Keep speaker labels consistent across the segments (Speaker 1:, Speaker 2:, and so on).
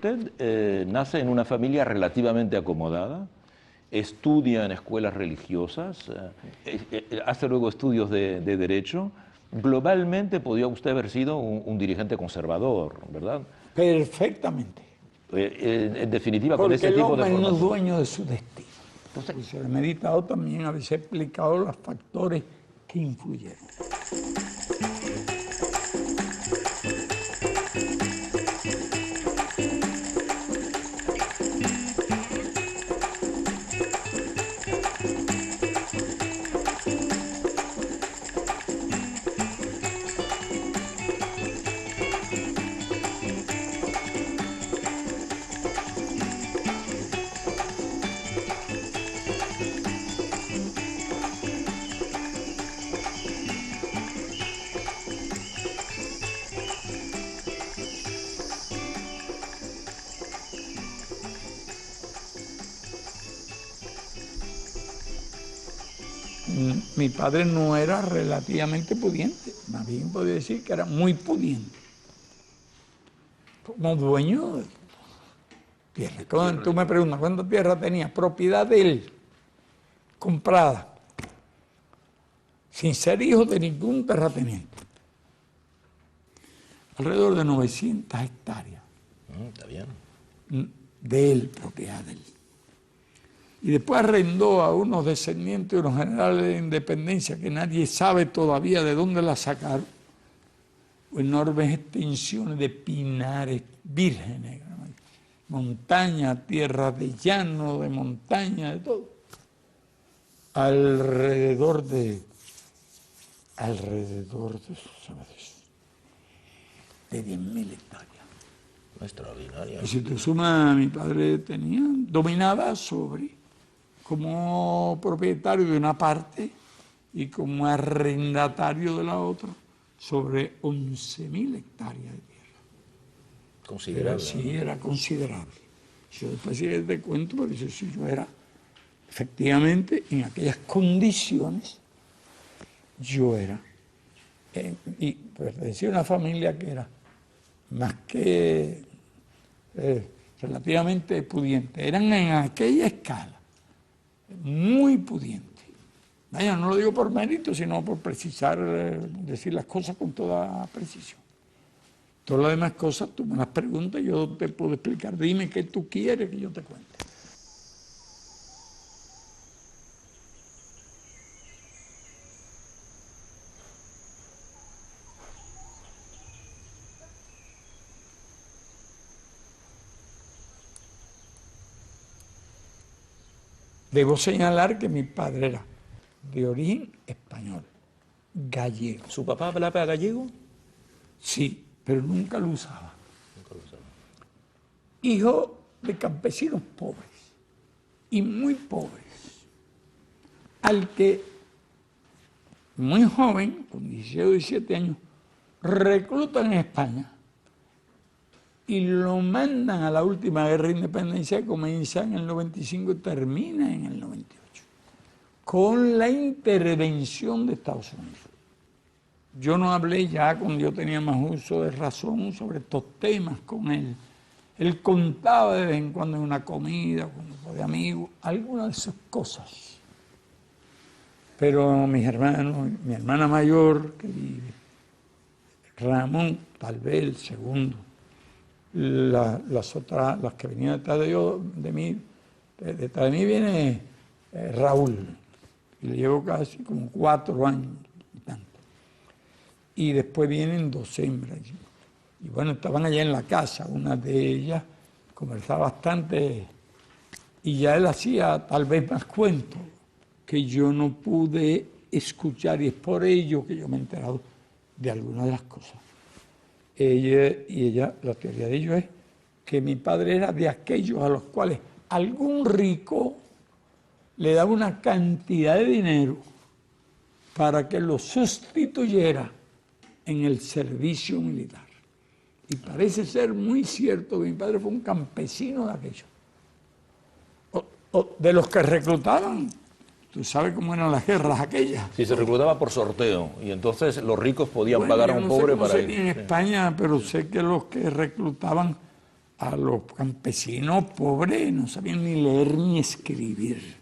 Speaker 1: usted nace en una familia relativamente acomodada, estudia en escuelas religiosas, hace luego estudios de Derecho. Globalmente podía usted haber sido un dirigente conservador, ¿verdad?
Speaker 2: Perfectamente.
Speaker 1: En definitiva,
Speaker 2: porque
Speaker 1: con ese tipo de
Speaker 2: el hombre no es
Speaker 1: formación.
Speaker 2: dueño de su destino. Entonces, se lo he meditado también, a veces he explicado los factores que influyeron. Mi padre no era relativamente pudiente, más bien podría decir que era muy pudiente. Como dueño de tierra. Cuando tú me preguntas cuánta tierra tenía, propiedad de él, comprada, sin ser hijo de ningún terrateniente. Alrededor de 900 hectáreas.
Speaker 1: Está bien.
Speaker 2: De él, propiedad de él. Y después arrendó a unos descendientes de unos generales de independencia que nadie sabe todavía de dónde la sacaron. Enormes extensiones de pinares vírgenes, montaña, tierra de llano, de montaña, de todo. Alrededor de de 10.000 hectáreas.
Speaker 1: Extraordinario.
Speaker 2: Y si te sumas, mi padre tenía, dominaba sobre, como propietario de una parte y como arrendatario de la otra, sobre 11.000 hectáreas de tierra.
Speaker 1: Considerable.
Speaker 2: Sí, era considerable. Yo después sí te cuento, porque si yo era, efectivamente, en aquellas condiciones, yo era, y pertenecía a una familia que era más que relativamente pudiente. Eran en aquella escala muy pudientes. Vaya, no lo digo por mérito, sino por precisar, decir las cosas con toda precisión. Todas las demás cosas, tú me las preguntas y yo te puedo explicar. Dime qué tú quieres que yo te cuente. Debo señalar que mi padre era de origen español, gallego.
Speaker 1: ¿Su papá hablaba gallego?
Speaker 2: Sí, pero nunca lo usaba. Hijo de campesinos pobres y muy pobres, al que muy joven, con 16 o 17 años, reclutan en España y lo mandan a la última guerra de independencia que comienza en el 95 y termina en el 98, con la intervención de Estados Unidos. Yo no hablé ya cuando yo tenía más uso de razón sobre estos temas con él. Él contaba de vez en cuando en una comida, con un grupo de amigos, algunas de esas cosas. Pero mis hermanos, mi hermana mayor que vive, Ramón, tal vez el segundo, las otras, las que venían detrás de mí viene Raúl, y le llevo casi como 4 años y tanto. Y después vienen 2 hembras. Y bueno, estaban allá en la casa, una de ellas conversaba bastante y ya él hacía tal vez más cuentos que yo no pude escuchar y es por ello que yo me he enterado de algunas de las cosas. Ella, la teoría de ellos es que mi padre era de aquellos a los cuales algún rico le daba una cantidad de dinero para que lo sustituyera en el servicio militar. Y parece ser muy cierto que mi padre fue un campesino de aquellos. De los que reclutaban. Tú sabes cómo eran las guerras aquellas.
Speaker 1: Sí, se reclutaba por sorteo y entonces los ricos podían pagar a un pobre para ir.
Speaker 2: En España, pero sé que los que reclutaban a los campesinos pobres, no sabían ni leer ni escribir.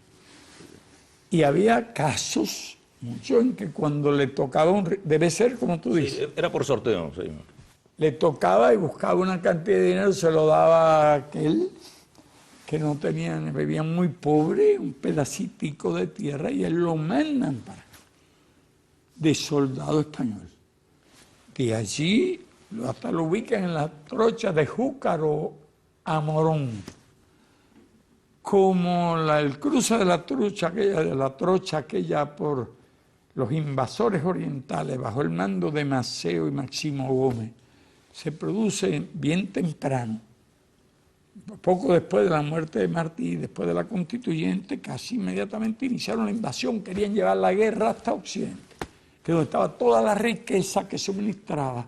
Speaker 2: Y había casos, muchos, en que cuando le tocaba debe ser como tú dices.
Speaker 1: Sí, era por sorteo, sí.
Speaker 2: Le tocaba y buscaba una cantidad de dinero, se lo daba a aquel que no tenían, bebían muy pobre, un pedacitico de tierra, y él lo mandan para acá, de soldado español. De allí hasta lo ubican en la trocha de Júcaro a Morón. Como el cruce de la trocha aquella por los invasores orientales, bajo el mando de Maceo y Máximo Gómez, se produce bien temprano, poco después de la muerte de Martí, después de la Constituyente, casi inmediatamente iniciaron la invasión, querían llevar la guerra hasta Occidente, que donde estaba toda la riqueza que suministraba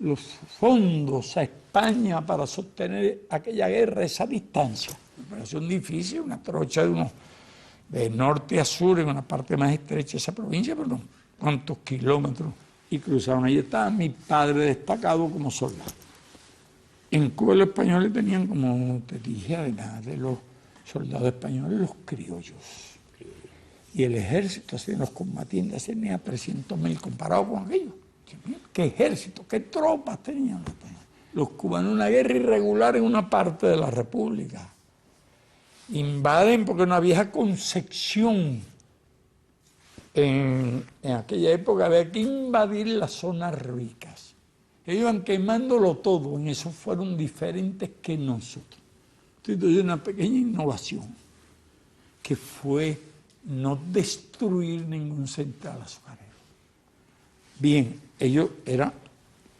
Speaker 2: los fondos a España para sostener aquella guerra, esa distancia. Una operación difícil, una trocha de norte a sur, en una parte más estrecha de esa provincia, pero no, cuántos kilómetros, y cruzaron. Ahí estaba mi padre destacado como soldado. En Cuba los españoles tenían, como te dije, además de los soldados españoles, los criollos. Y el ejército, así, los combatientes, tenía 300.000 comparado con aquellos. ¿Qué ejército, qué tropas tenían los españoles? Los cubanos, una guerra irregular en una parte de la República. Invaden porque una vieja concepción. En aquella época había que invadir las zonas ricas. Ellos iban quemándolo todo, en eso fueron diferentes que nosotros. Entonces, una pequeña innovación, que fue no destruir ningún central azucarero. Bien, ellos era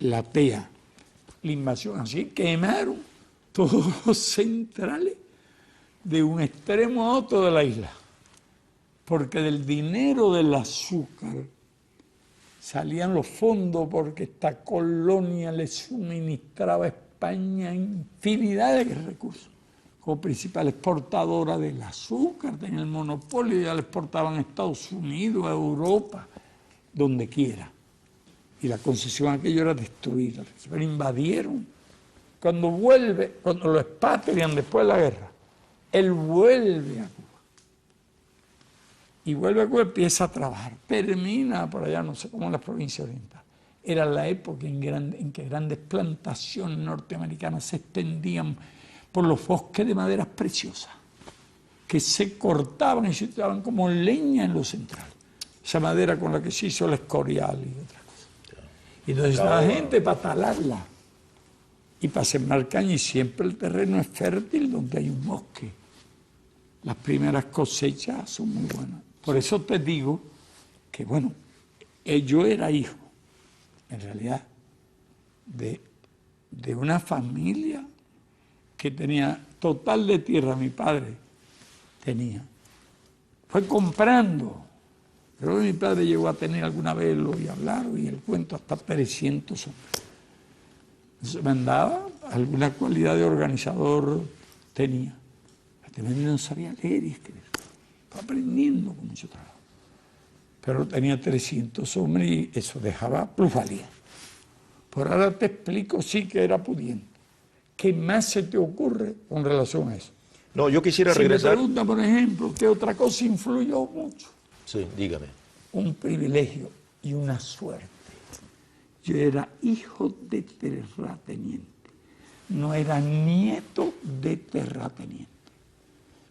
Speaker 2: la TEA, la invasión, así quemaron todos los centrales de un extremo a otro de la isla, porque del dinero del azúcar salían los fondos, porque esta colonia le suministraba a España infinidad de recursos. Como principal exportadora del azúcar, tenía el monopolio, ya le exportaban a Estados Unidos, a Europa, donde quiera. Y la concesión aquello era destruida, pero invadieron. Cuando lo expatrian después de la guerra, él vuelve a Cuba. Y vuelve a Cuba, empieza a trabajar. Termina por allá, no sé cómo, en las provincias orientales. Era la época en que grandes plantaciones norteamericanas se extendían por los bosques de maderas preciosas, que se cortaban y se utilizaban como leña en lo central. Esa madera con la que se hizo el Escorial y otras cosas. Y entonces la gente para talarla y para sembrar caña, y siempre el terreno es fértil donde hay un bosque. Las primeras cosechas son muy buenas. Por eso te digo que, bueno, yo era hijo, en realidad, de una familia que tenía total de tierra, mi padre tenía. Fue comprando. Creo que mi padre llegó a tener alguna vez, lo oí hablar, y el cuento, hasta 300 hombres. Entonces, me andaba, alguna cualidad de organizador tenía. No sabía leer y escribir. Estaba aprendiendo con mucho trabajo. Pero tenía 300 hombres y eso dejaba plusvalía. Por ahora te explico, sí que era pudiente. ¿Qué más se te ocurre con relación a eso?
Speaker 1: No, yo quisiera regresar.
Speaker 2: Me pregunta, por ejemplo, ¿qué otra cosa influyó mucho?
Speaker 1: Sí, dígame.
Speaker 2: Un privilegio y una suerte. Yo era hijo de terrateniente, no era nieto de terrateniente.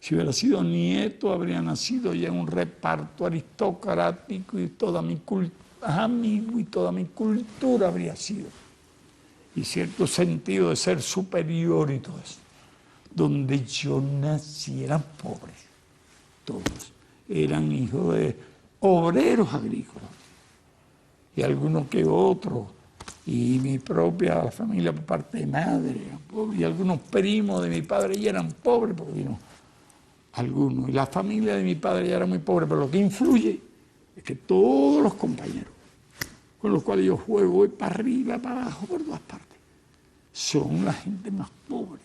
Speaker 2: Si hubiera sido nieto, habría nacido ya en un reparto aristocrático y toda mi amigo y toda mi cultura habría sido. Y cierto sentido de ser superior y todo eso. Donde yo nací eran pobres, todos. Eran hijos de obreros agrícolas. Y algunos que otros. Y mi propia familia por parte de madre, y algunos primos de mi padre ya eran pobres, porque vino algunos. Y la familia de mi padre ya era muy pobre, pero lo que influye es que todos los compañeros con los cuales yo juego, voy para arriba, para abajo, por todas partes, son la gente más pobre.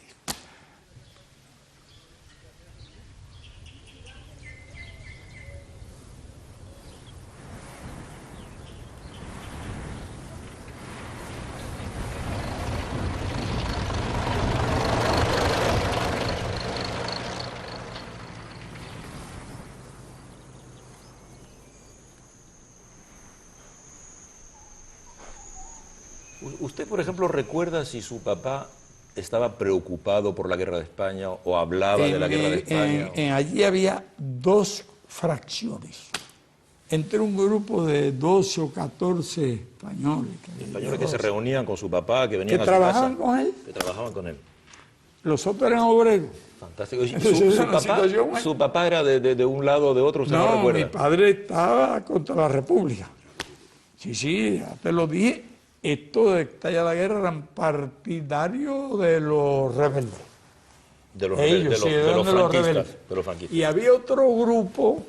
Speaker 1: ¿Usted, por ejemplo, recuerda si su papá estaba preocupado por la guerra de España o hablaba de la guerra de España?
Speaker 2: Allí había dos fracciones. Entre un grupo de 12 o 14 españoles.
Speaker 1: Españoles que se reunían con su papá, que venían a su
Speaker 2: trabajaban
Speaker 1: casa,
Speaker 2: con él.
Speaker 1: que trabajaban con él.
Speaker 2: Los otros eran obreros.
Speaker 1: Fantástico. ¿Y
Speaker 2: Entonces,
Speaker 1: su papá era de un lado o de otro? ¿Usted no recuerda?
Speaker 2: Mi padre estaba contra la República. Sí, ya te lo dije. Esto de estalla la guerra eran partidarios de los rebeldes.
Speaker 1: De los franquistas.
Speaker 2: Y había otro grupo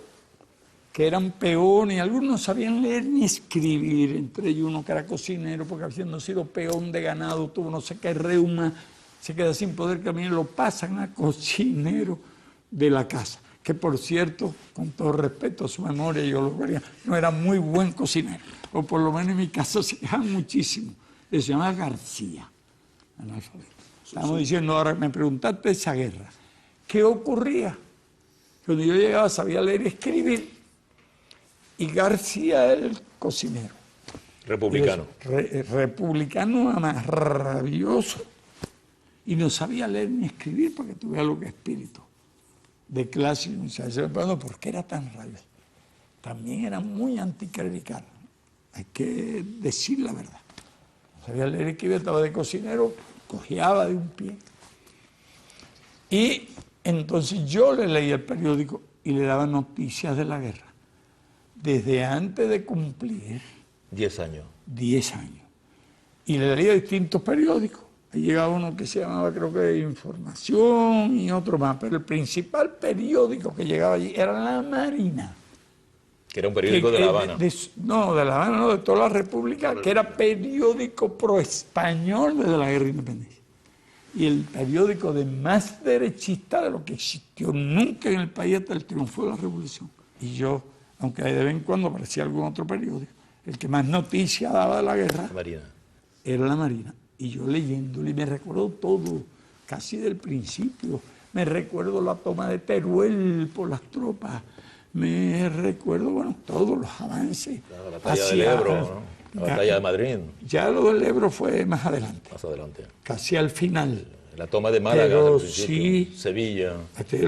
Speaker 2: que eran peones, y algunos no sabían leer ni escribir, entre ellos uno que era cocinero, porque habiendo sido peón de ganado, tuvo no sé qué reuma, se queda sin poder caminar, lo pasan a cocinero de la casa, que por cierto, con todo respeto a su memoria, yo lo vería, no era muy buen cocinero, o por lo menos en mi casa se quejan muchísimo. Se llama García, analfabeto. Estamos diciendo, ahora me preguntaste esa guerra, ¿qué ocurría? Cuando yo llegaba sabía leer y escribir, y García era el cocinero.
Speaker 1: Republicano.
Speaker 2: Republicano más rabioso. Y no sabía leer ni escribir porque tuve algo que espíritu de clase. Y se me preguntó por qué era tan rabioso. También era muy anticlerical. Hay que decir la verdad. No sabía leer y escribir, estaba de cocinero, cojeaba de un pie. Y entonces yo le leía el periódico y le daba noticias de la guerra. Desde antes de cumplir
Speaker 1: 10 años.
Speaker 2: 10 años. Y le leía distintos periódicos. Ahí llegaba uno que se llamaba, creo que Información y otro más. Pero el principal periódico que llegaba allí era La Marina.
Speaker 1: Que era un periódico de La Habana.
Speaker 2: No, de La Habana, no, de toda la República, que era periódico pro-español desde la guerra de independencia. Y el periódico de más derechista de lo que existió nunca en el país hasta el triunfo de la Revolución. Y yo, aunque de vez en cuando aparecía algún otro periódico, el que más noticias daba de la guerra era La Marina. Y yo leyéndolo, y me recuerdo todo, casi del principio. Me recuerdo la toma de Teruel por las tropas. Me recuerdo, bueno, todos los avances.
Speaker 1: La batalla del Ebro, ¿no? La batalla de Madrid.
Speaker 2: Ya lo del Ebro fue más adelante.
Speaker 1: Más adelante.
Speaker 2: Casi al final.
Speaker 1: La toma de Málaga,
Speaker 2: pero
Speaker 1: sí, Sevilla.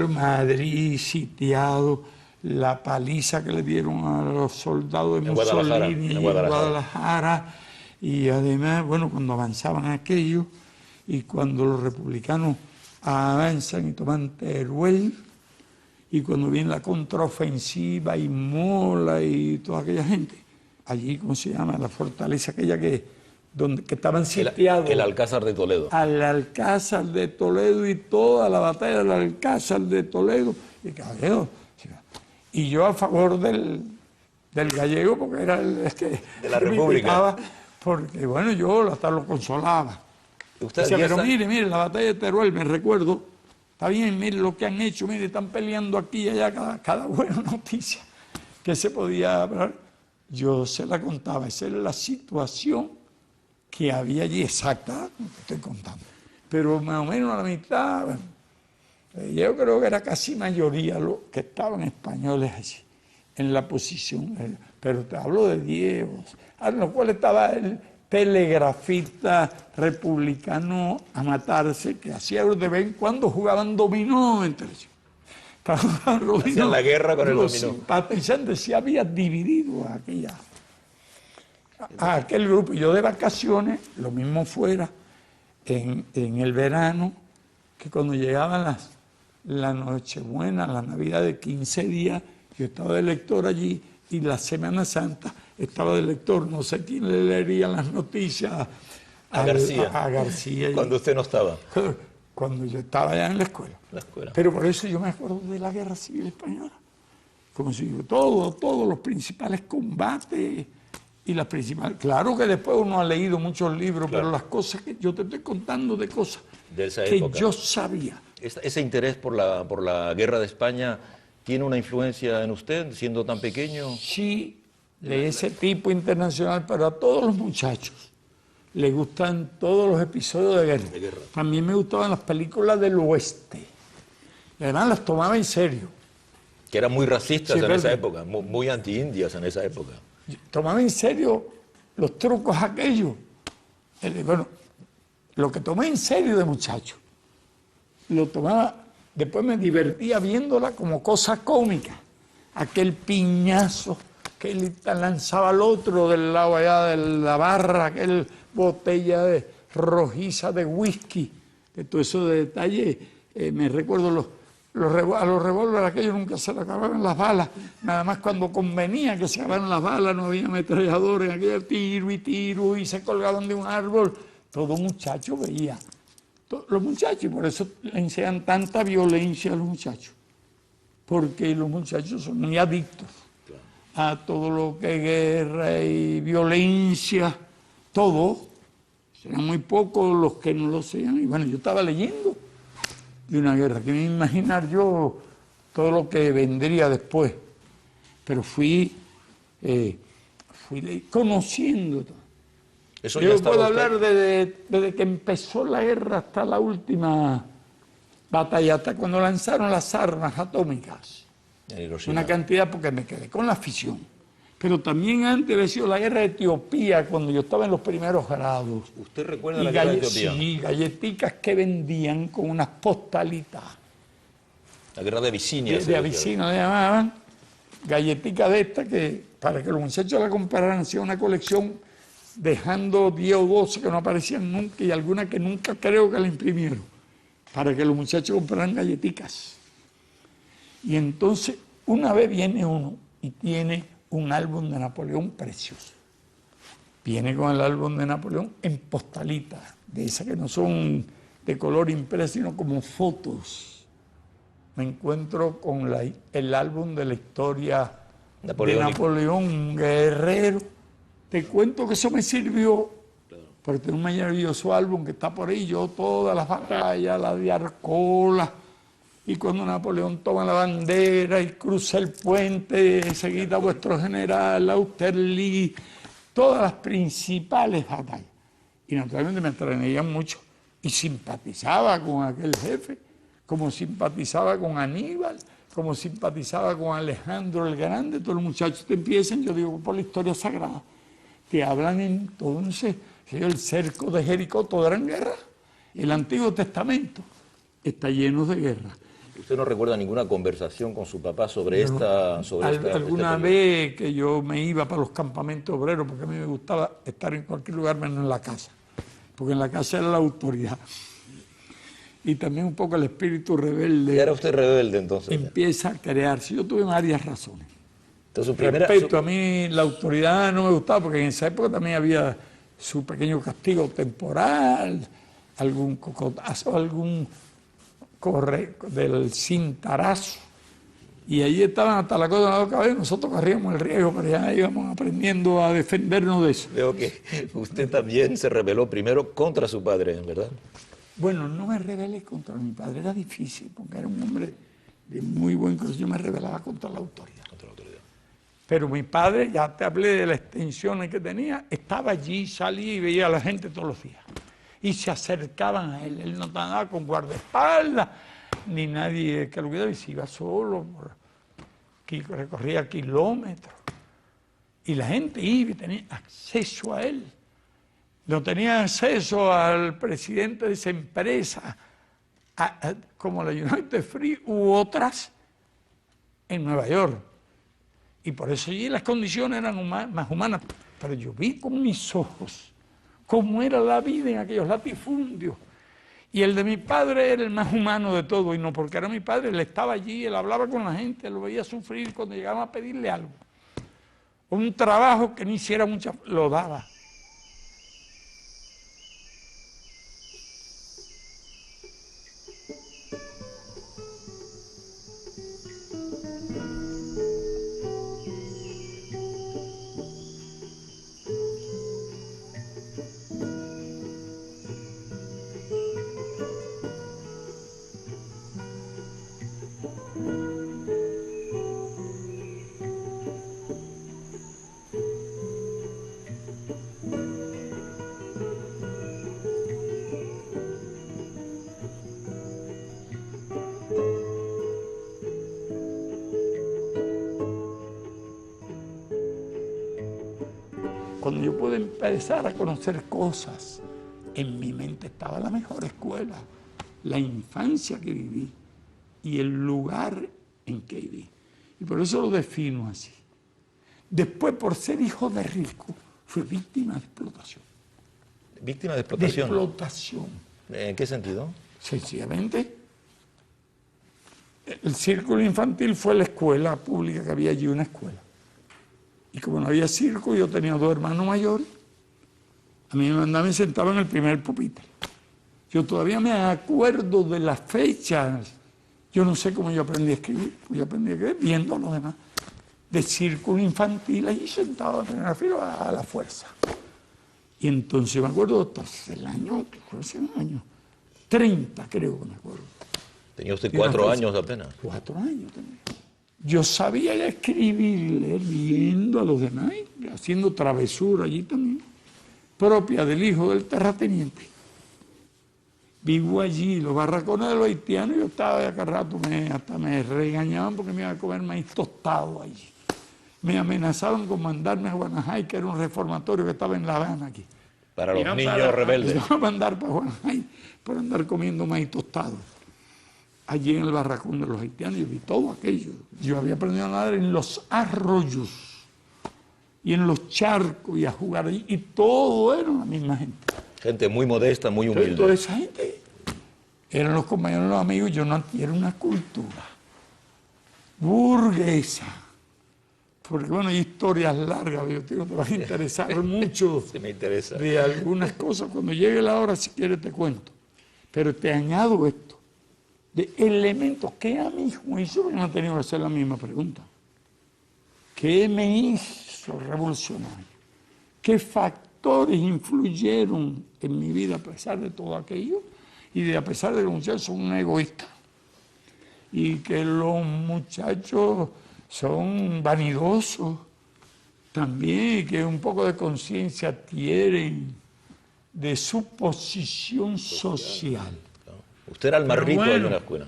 Speaker 2: Madrid sitiado, la paliza que le dieron a los soldados de Mussolini en Guadalajara. Y además, bueno, cuando avanzaban aquellos y cuando los republicanos avanzan y toman Teruel, y cuando viene la contraofensiva y Mola y toda aquella gente, allí, ¿cómo se llama? La fortaleza aquella que estaban sitiados.
Speaker 1: El Alcázar de Toledo.
Speaker 2: Al Alcázar de Toledo y toda la batalla del Alcázar de Toledo. Y yo a favor del gallego, porque era el que...
Speaker 1: De la República.
Speaker 2: Porque, bueno, yo hasta lo consolaba.
Speaker 1: Usted
Speaker 2: decía, pero mire, la batalla de Teruel, me recuerdo, está bien, mire lo que han hecho, mire, están peleando aquí y allá, cada buena noticia que se podía hablar, yo se la contaba. Esa era la situación que había allí, exacta, como te estoy contando. Pero más o menos a la mitad, bueno, yo creo que era casi mayoría los que estaban españoles allí, en la posición. Pero te hablo de 10, en lo cual estaba el telegrafista republicano a matarse, que hacía de vez en cuando jugaban dominó entre ellos.
Speaker 1: Hacían la guerra con el dominó.
Speaker 2: Los simpatizantes se habían dividido a aquel grupo. Yo de vacaciones, lo mismo fuera, en el verano, que cuando llegaban la Nochebuena, la Navidad de 15 días, yo estaba de lector allí, y la Semana Santa estaba de lector, no sé quién le leería las noticias
Speaker 1: a
Speaker 2: García.
Speaker 1: Cuando usted no estaba.
Speaker 2: Cuando yo estaba allá en la escuela. Pero por eso yo me acuerdo de la Guerra Civil Española. Como si todos los principales combates y las principales... Claro que después uno ha leído muchos libros, claro, pero las cosas que yo te estoy contando de cosas de esa época, que yo sabía.
Speaker 1: Ese interés por la Guerra de España... ¿Tiene una influencia en usted, siendo tan pequeño?
Speaker 2: Sí, de ese tipo internacional, pero a todos los muchachos les gustan todos los episodios de guerra. También me gustaban las películas del oeste. Y además las tomaba en serio.
Speaker 1: Que eran muy racistas en esa época, muy anti-indias en esa época.
Speaker 2: Tomaba en serio los trucos aquellos. Bueno, lo que tomé en serio de muchacho, lo tomaba, después me divertía viéndola como cosa cómica. Aquel piñazo que él lanzaba al otro del lado allá de la barra, aquel botella rojiza de whisky, que todo eso de detalle, me recuerdo a los revólveres aquellos nunca se le acababan las balas, nada más cuando convenía que se acabaran las balas, no había ametralladores, aquel tiro y se colgaban de un árbol. Todo muchacho veía, los muchachos, y por eso le enseñan tanta violencia a los muchachos, porque los muchachos son muy adictos a todo lo que es guerra y violencia, todo. Serán muy pocos los que no lo sean. Y bueno, yo estaba leyendo de una guerra, que me iba a imaginar yo todo lo que vendría después. Pero fui conociendo todo.
Speaker 3: Eso
Speaker 2: Yo
Speaker 3: ya
Speaker 2: puedo
Speaker 3: estaba
Speaker 2: hablar desde que empezó la guerra hasta la última batalla, hasta cuando lanzaron las armas atómicas. Una cantidad, porque me quedé con la afición. Pero también antes había sido la guerra de Etiopía, cuando yo estaba en los primeros grados.
Speaker 3: ¿Usted recuerda la guerra de Etiopía?
Speaker 2: Sí, galletitas que vendían con unas postalitas.
Speaker 3: La guerra de Abisinia.
Speaker 2: De Abisinia le llamaban. Galletitas de estas que, para que los muchachos la compraran, hacían una colección dejando 10 o 12 que no aparecían nunca y algunas que nunca creo que la imprimieron, para que los muchachos compraran galletitas. Y entonces, una vez viene uno y tiene un álbum de Napoleón precioso. Viene con el álbum de Napoleón en postalitas, de esas que no son de color impreso, sino como fotos. Me encuentro con el álbum de la historia de Napoleón, un guerrero. Te cuento que eso me sirvió, porque tengo un maravilloso álbum que está por ahí, yo todas las batallas, la de Arcola, y cuando Napoleón toma la bandera y cruza el puente, seguida vuestro general, Austerlitz, todas las principales batallas. Y naturalmente me extrañaban mucho y simpatizaba con aquel jefe, como simpatizaba con Aníbal, como simpatizaba con Alejandro el Grande. Todos los muchachos te empiezan, yo digo, por la historia sagrada, te hablan entonces, el cerco de Jericó, todo era en guerra. El Antiguo Testamento está lleno de guerra.
Speaker 3: ¿Usted no recuerda ninguna conversación con su papá sobre
Speaker 2: Alguna vez que yo me iba para los campamentos obreros, porque a mí me gustaba estar en cualquier lugar menos en la casa, porque en la casa era la autoridad. Y también un poco el espíritu rebelde.
Speaker 3: ¿Y era usted rebelde entonces?
Speaker 2: Empieza a crearse. Yo tuve varias razones.
Speaker 3: Entonces,
Speaker 2: Respecto a mí, la autoridad no me gustaba, porque en esa época también había su pequeño castigo temporal, algún cocotazo, algún corre del cintarazo, y allí estaban hasta la cosa de los caballos, nosotros corríamos el riesgo, pero ya íbamos aprendiendo a defendernos de eso.
Speaker 3: Veo que usted también se rebeló primero contra su padre, ¿verdad?
Speaker 2: Bueno, no me rebelé contra mi padre, era difícil, porque era un hombre de muy buen corazón, yo me rebelaba contra la autoridad. Pero mi padre, ya te hablé de las extensiones que tenía, estaba allí, salía y veía a la gente todos los días. Y se acercaban a él no andaba con guardaespaldas, ni nadie que lo cuidara, y se iba solo, recorría kilómetros. Y la gente iba y tenía acceso a él. No tenía acceso al presidente de esa empresa, como la United Free u otras en Nueva York. Y por eso allí las condiciones eran más humanas. Pero yo vi con mis ojos cómo era la vida en aquellos latifundios. Y el de mi padre era el más humano de todo, y no porque era mi padre, él estaba allí, él hablaba con la gente, lo veía sufrir cuando llegaban a pedirle algo. Un trabajo que ni hiciera mucha, lo daba. Cuando yo pude empezar a conocer cosas en mi mente estaba la mejor escuela, la infancia que viví y el lugar en que viví. Y por eso lo defino así. Después, por ser hijo de rico, fui víctima de explotación.
Speaker 3: ¿Víctima de
Speaker 2: De
Speaker 3: explotación?
Speaker 2: explotación.
Speaker 3: ¿En qué sentido?
Speaker 2: Sencillamente, el círculo infantil fue la escuela pública, que había allí una escuela. Y como no había circo, yo tenía 2 hermanos mayores. A mí me mandaban y sentaba en el primer pupitre. Yo todavía me acuerdo de las fechas. Yo no sé cómo yo aprendí a escribir, pues yo aprendí a escribir viendo a los demás. De círculo infantil, allí sentado en primera fila a la fuerza. Y entonces me acuerdo, el año, 30 creo que me acuerdo.
Speaker 3: Tenía usted 4 años apenas.
Speaker 2: 4 años también. Yo sabía ya escribir y leer viendo a los demás, haciendo travesura allí también, propia del hijo del terrateniente. Vivo allí, los barracones de los haitianos, yo estaba de acá rato, hasta me regañaban porque me iba a comer maíz tostado allí. Me amenazaban con mandarme a Guanajay, que era un reformatorio que estaba en La Habana aquí.
Speaker 3: Para los niños rebeldes.
Speaker 2: Me iban a mandar para Guanajay por andar comiendo maíz tostado. Allí en el barracón de los haitianos, yo vi todo aquello. Yo había aprendido a nadar en los arroyos y en los charcos y a jugar allí, y todo era la misma gente.
Speaker 3: Gente muy modesta, muy humilde.
Speaker 2: Toda esa gente eran los compañeros, los amigos. Yo no adquiero una cultura burguesa. Porque bueno, hay historias largas, yo te va a interesar mucho.
Speaker 3: Sí, me interesa.
Speaker 2: De algunas cosas. Cuando llegue la hora, si quieres, te cuento. Pero te añado esto, de elementos que a mi juicio me han tenido que hacer la misma pregunta. ¿Qué me hizo revolucionario? ¿Qué factores influyeron en mi vida a pesar de todo aquello? Y a pesar de que los muchachos son un egoísta y que los muchachos son vanidosos también, y que un poco de conciencia tienen de su posición social.
Speaker 3: Usted era el más
Speaker 2: Pero
Speaker 3: rico de
Speaker 2: bueno,
Speaker 3: una escuela.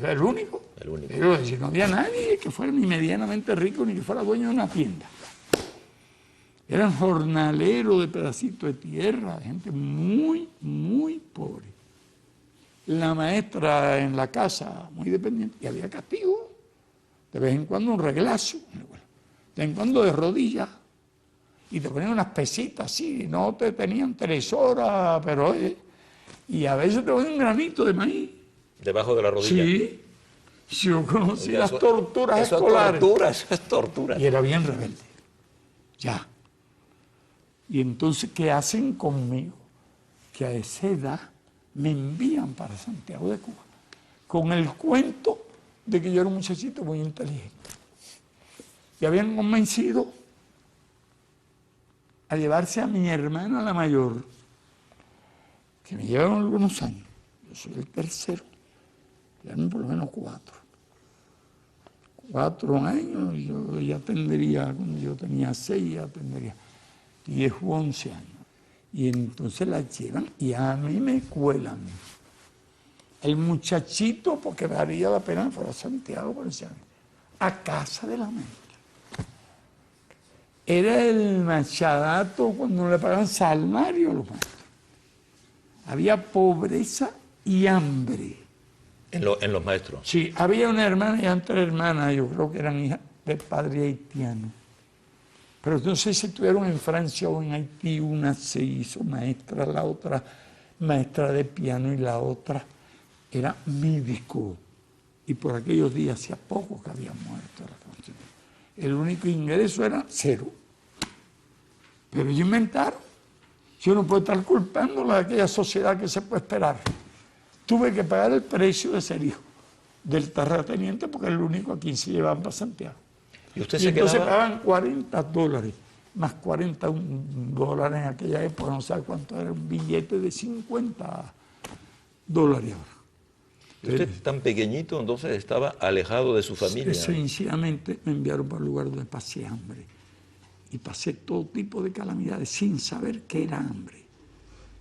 Speaker 2: El único.
Speaker 3: El único.
Speaker 2: Pero si no había nadie que fuera ni medianamente rico ni que fuera dueño de una tienda. Eran jornaleros de pedacitos de tierra, gente muy, muy pobre. La maestra en la casa, muy dependiente, y había castigo. De vez en cuando un reglazo, de vez en cuando de rodillas, y te ponían unas pesitas así, no te tenían 3 horas, pero y a veces te ponían un granito de maíz.
Speaker 3: Debajo de la rodilla.
Speaker 2: Sí, yo conocí
Speaker 3: Oiga,
Speaker 2: las torturas
Speaker 3: eso
Speaker 2: escolares.
Speaker 3: Es tortura, eso es tortura.
Speaker 2: Y era bien rebelde, ya. Y entonces, ¿qué hacen conmigo? Que a esa edad me envían para Santiago de Cuba, con el cuento de que yo era un muchachito muy inteligente. Y habían convencido a llevarse a mi hermana la mayor, que me llevaron algunos años. Yo soy el tercero, eran por lo menos 4. 4 años, yo ya tendría, cuando yo tenía 6, ya tendría 10 u 11 años. Y entonces la llevan y a mí me cuelan. El muchachito, porque valía la pena, fuera a Santiago, por ese año, a casa de la maestra. Era el machadato cuando le pagaban salario a los maestros. Había pobreza y hambre.
Speaker 3: En los maestros.
Speaker 2: Sí, había una hermana y eran 3 hermanas, yo creo que eran hijas de padre haitiano. Pero no sé si estuvieron en Francia o en Haití, una se hizo maestra, la otra maestra de piano y la otra era médico. Y por aquellos días, hacía poco que había muerto. El único ingreso era 0. Pero ellos inventaron. Yo no puedo estar culpándola de aquella sociedad que se puede esperar. Tuve que pagar el precio de ser hijo del terrateniente porque es el único a quien se llevaban para Santiago.
Speaker 3: Y usted
Speaker 2: Y
Speaker 3: se
Speaker 2: entonces
Speaker 3: quedaba...
Speaker 2: pagaban $40, más $41 en aquella época, no sé cuánto era, un billete de $50 ahora.
Speaker 3: Usted tan pequeñito, entonces estaba alejado de su familia.
Speaker 2: Sencillamente me enviaron para el lugar donde pasé hambre. Y pasé todo tipo de calamidades sin saber qué era hambre.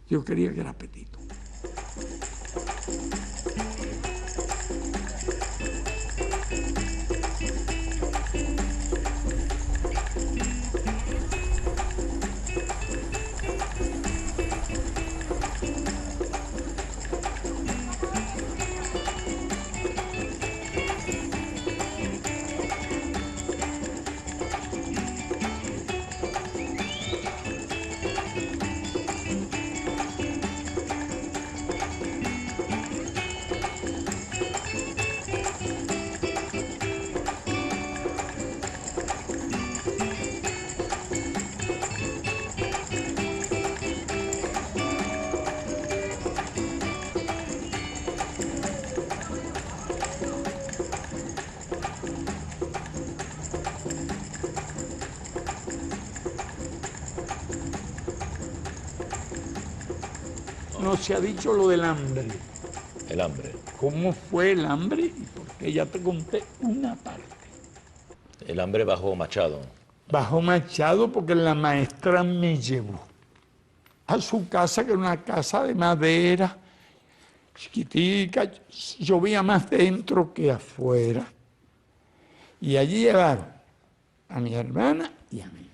Speaker 2: Yo creía que era apetito. no se ha dicho lo del hambre.
Speaker 3: El hambre.
Speaker 2: ¿Cómo fue el hambre? Y porque ya te conté una parte.
Speaker 3: El hambre bajo Machado.
Speaker 2: Bajo Machado porque la maestra me llevó a su casa, que era una casa de madera, chiquitica, llovía más dentro que afuera. Y allí llevaron a mi hermana y a mí.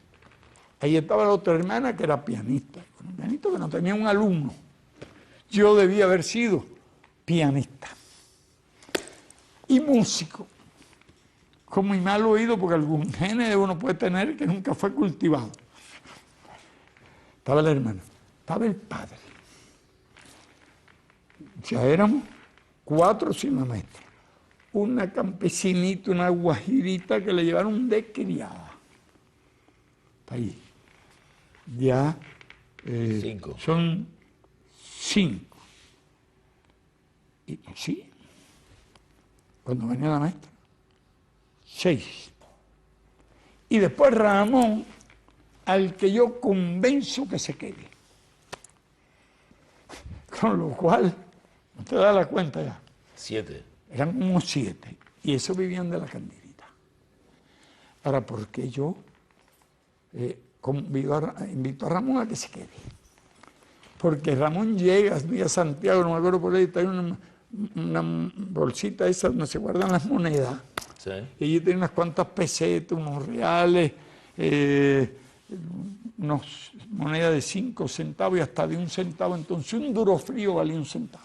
Speaker 2: Ahí estaba la otra hermana que era pianista, un pianista que no tenía un alumno. Yo debía haber sido pianista y músico, con mi mal oído, porque algún género uno puede tener que nunca fue cultivado. Estaba la hermana, estaba el padre. Ya éramos 4 sin la maestra. Una campesinita, una guajirita que le llevaron de criada. Ahí. Ya
Speaker 3: 5.
Speaker 2: son 5. Y sí, cuando venía la maestra, 6. Y después Ramón, al que yo convenzo que se quede. Con lo cual, no te das la cuenta ya.
Speaker 3: 7.
Speaker 2: Eran como 7. Y eso vivían de la candidita. Ahora, ¿por qué yo invito a Ramón a que se quede? Porque Ramón llega a Santiago, no me acuerdo por ahí, está ahí una bolsita esa donde se guardan las monedas.
Speaker 3: Sí.
Speaker 2: Y allí tiene unas cuantas pesetas, unos reales, unas monedas de 5 centavos y hasta de 1 centavo. Entonces un duro frío valía 1 centavo.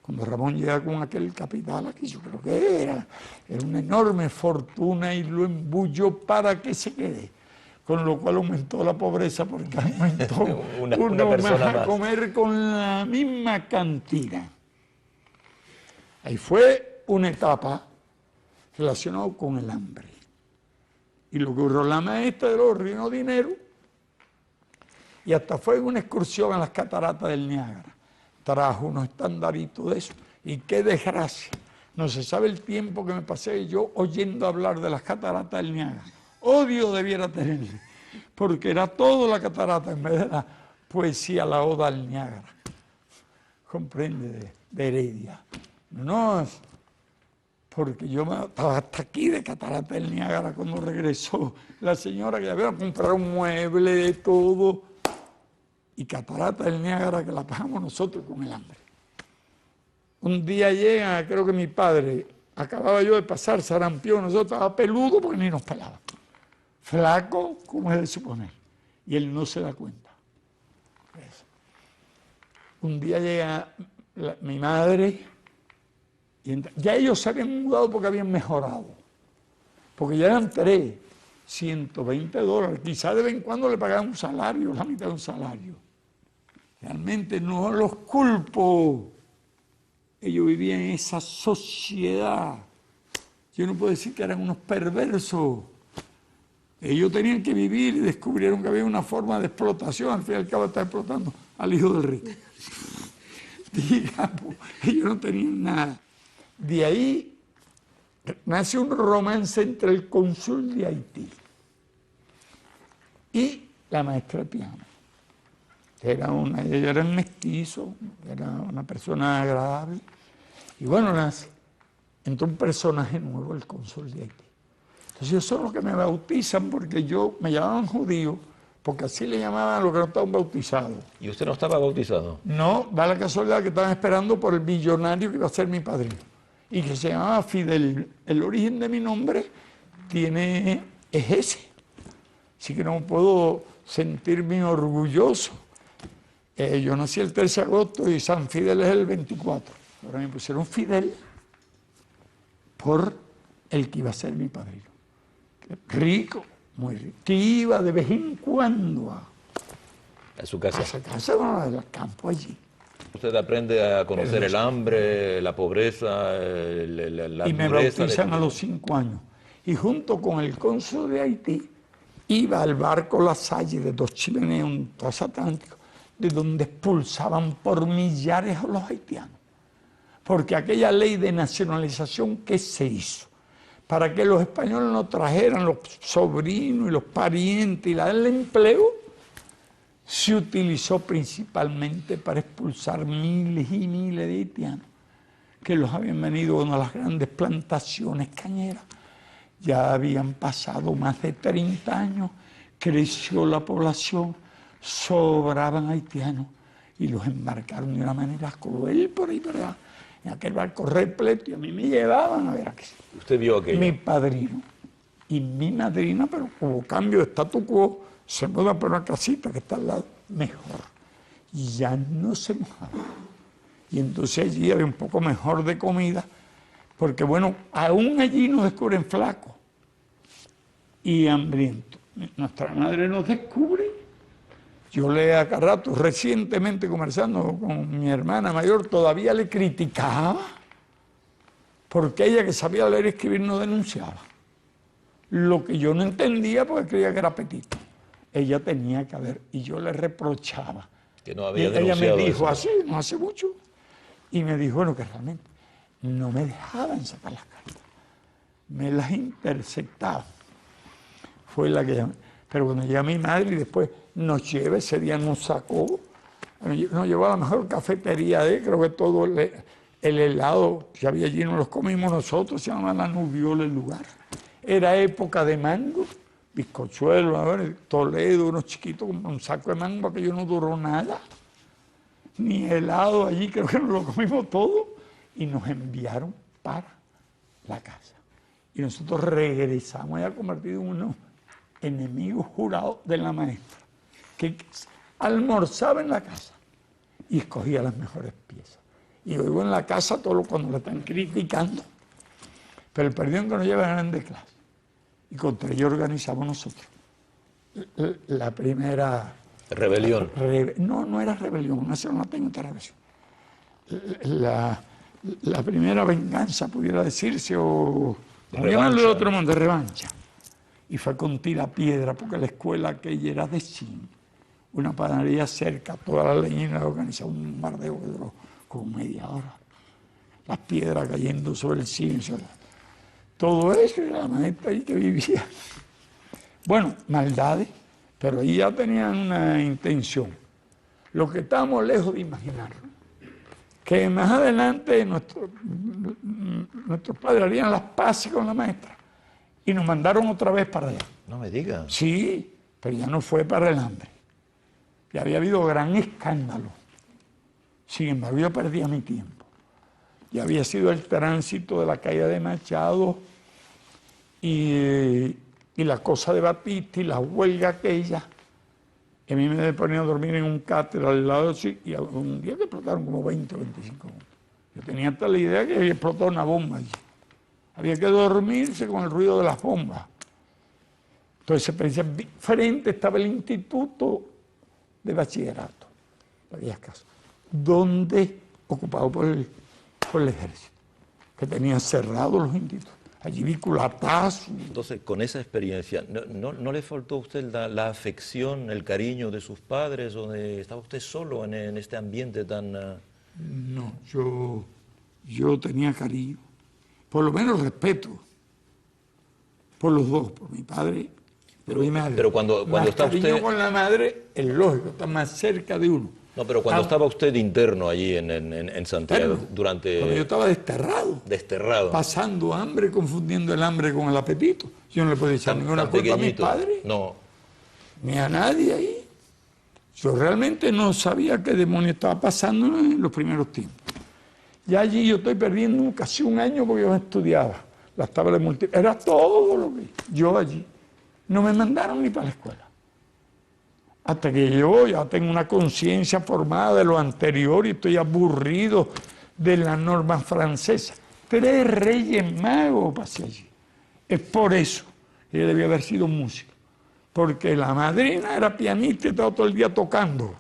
Speaker 2: Cuando Ramón llega con aquel capital aquí, yo creo que era una enorme fortuna y lo embulló para que se quede. Con lo cual aumentó la pobreza porque aumentó una persona más a comer con la misma cantidad. Ahí fue una etapa relacionada con el hambre. Y lo que ocurrió la maestra de los ríos dinero y hasta fue una excursión a las cataratas del Niágara. Trajo unos estandaritos de eso. Y qué desgracia. No se sabe el tiempo que me pasé yo oyendo hablar de las cataratas del Niágara. Odio debiera tenerle, porque era toda la catarata en vez de la poesía, la oda al Niágara. Comprende, de Heredia. No, porque yo estaba hasta aquí de catarata del Niágara cuando regresó la señora que había comprado un mueble de todo. Y catarata del Niágara que la pagamos nosotros con el hambre. Un día llega, creo que mi padre, acababa yo de pasar sarampión, nosotros estaba peludo porque ni nos pelaba. Flaco, como es de suponer. Y él no se da cuenta. Eso. Un día llega mi madre, y ya ellos se habían mudado porque habían mejorado. Porque ya eran 3, $120. Quizá de vez en cuando le pagaban un salario, la mitad de un salario. Realmente no los culpo. Ellos vivían en esa sociedad. Yo no puedo decir que eran unos perversos. Ellos tenían que vivir y descubrieron que había una forma de explotación. Al fin y al cabo está explotando al hijo del rico. Digamos, ellos no tenían nada. De ahí nace un romance entre el cónsul de Haití y la maestra de piano. Ella era mestizo, era una persona agradable. Y bueno, entró un personaje nuevo, el cónsul de Haití. Entonces ellos son los que me bautizan porque me llamaban judío, porque así le llamaban a los que no estaban bautizados.
Speaker 3: ¿Y usted no estaba bautizado?
Speaker 2: No, da la casualidad que estaban esperando por el millonario que iba a ser mi padrino. Y que se llamaba Fidel. El origen de mi nombre es ese. Así que no puedo sentirme orgulloso. Yo nací el 13 de agosto y San Fidel es el 24. Ahora me pusieron Fidel por el que iba a ser mi padrino. Rico, muy rico. Que iba de vez en cuando
Speaker 3: A su casa.
Speaker 2: a esa casa, bueno, al campo allí.
Speaker 3: Usted aprende a conocer el hambre, la pobreza, la
Speaker 2: y me
Speaker 3: dureza
Speaker 2: bautizan a los 5 años. Y junto con el cónsul de Haití, iba al barco La Salle de 2 chileneos en transatlántico, de donde expulsaban por millares a los haitianos. Porque aquella ley de nacionalización que se hizo, para que los españoles no trajeran los sobrinos y los parientes y la del empleo, se utilizó principalmente para expulsar miles y miles de haitianos que los habían venido a una de las grandes plantaciones cañeras. Ya habían pasado más de 30 años, creció la población, sobraban haitianos y los embarcaron de una manera cruel por ahí, ¿verdad? En aquel barco repleto, y a mí me llevaban a ver aquí.
Speaker 3: ¿Usted vio aquello?
Speaker 2: Mi padrino y mi madrina, pero como cambio de statu quo, se mudan para una casita que está al lado, mejor. Y ya no se mojaban. Y entonces allí había un poco mejor de comida, porque bueno, aún allí nos descubren flacos y hambrientos. Nuestra madre nos descubre. Yo le acá rato, recientemente conversando con mi hermana mayor, todavía le criticaba, porque ella que sabía leer y escribir no denunciaba. Lo que yo no entendía porque creía que era apetito. Ella tenía que haber, y yo le reprochaba.
Speaker 3: Que no había
Speaker 2: Ella me
Speaker 3: denunciado
Speaker 2: dijo
Speaker 3: eso.
Speaker 2: así, no hace mucho, y me dijo, bueno, que realmente no me dejaban sacar las cartas. Me las interceptaba. Fue la que llamé. Pero cuando llega mi madre y después nos lleva, ese día nos sacó, nos llevó a la mejor cafetería creo que todo el helado que había allí nos los comimos nosotros, se llama La Nubiola el lugar. Era época de mango, bizcochuelo, a ver, Toledo, unos chiquitos con un saco de mango, aquello no duró nada, ni helado allí, creo que nos lo comimos todo, y nos enviaron para la casa. Y nosotros regresamos ya convertidos en unos enemigos jurados de la maestra, que almorzaba en la casa y escogía las mejores piezas. Y luego en la casa, cuando lo están criticando, pero el perdón que nos lleva eran de clase. Y contra ello organizamos nosotros la primera...
Speaker 3: Rebelión.
Speaker 2: No era rebelión, no tengo otra rebelión. La primera venganza, pudiera decirse, o... llamarlo de otro modo, de revancha. Y fue con tirapiedra, porque la escuela aquella era de zinc. Una panadería cerca, toda la leñina organizaba un bombardeo que duró como media hora. Las piedras cayendo sobre el zinc. Todo eso era la maestra ahí que vivía. Bueno, maldades, pero ahí ya tenían una intención. Lo que estábamos lejos de imaginarlo. Que más adelante nuestros padres harían las paces con la maestra. Y nos mandaron otra vez para allá.
Speaker 3: No me diga.
Speaker 2: Sí, pero ya no fue para el hambre. Ya había habido gran escándalo. Sin embargo, yo perdía mi tiempo. Ya había sido el tránsito de la caída de Machado y la cosa de Batista y la huelga aquella. Y a mí me ponían a dormir en un cátedra al lado así, y un día que explotaron como 20 o 25 minutos. Yo tenía hasta la idea que había explotado una bomba allí. Había que dormirse con el ruido de las bombas. Entonces se pensaba, frente estaba el instituto de bachillerato, aquellas casas, donde, ocupado por el ejército, que tenían cerrados los institutos. Allí vi culatazos.
Speaker 3: Entonces, con esa experiencia, ¿no le faltó a usted la afección, el cariño de sus padres? ¿O estaba usted solo en este ambiente tan...?
Speaker 2: No, yo tenía cariño. Por lo menos respeto por los dos, por mi padre y por mi madre.
Speaker 3: Pero cuando está
Speaker 2: cariño
Speaker 3: usted...
Speaker 2: con la madre, es lógico, está más cerca de uno.
Speaker 3: No, pero cuando estaba usted interno allí en Santiago, durante...
Speaker 2: Cuando yo estaba desterrado,
Speaker 3: desterrado,
Speaker 2: pasando hambre, confundiendo el hambre con el apetito. Yo no le podía echar ninguna culpa a mis padres,
Speaker 3: no,
Speaker 2: ni a nadie ahí. Yo realmente no sabía qué demonio estaba pasando en los primeros tiempos. Ya allí yo estoy perdiendo casi un año porque yo estudiaba las tablas múltiples. Era todo lo que yo allí. No me mandaron ni para la escuela. Hasta que yo ya tengo una conciencia formada de lo anterior y estoy aburrido de las normas francesas. 3 Reyes Magos pasé allí. Es por eso que yo debía haber sido músico. Porque la madrina era pianista y estaba todo el día tocando.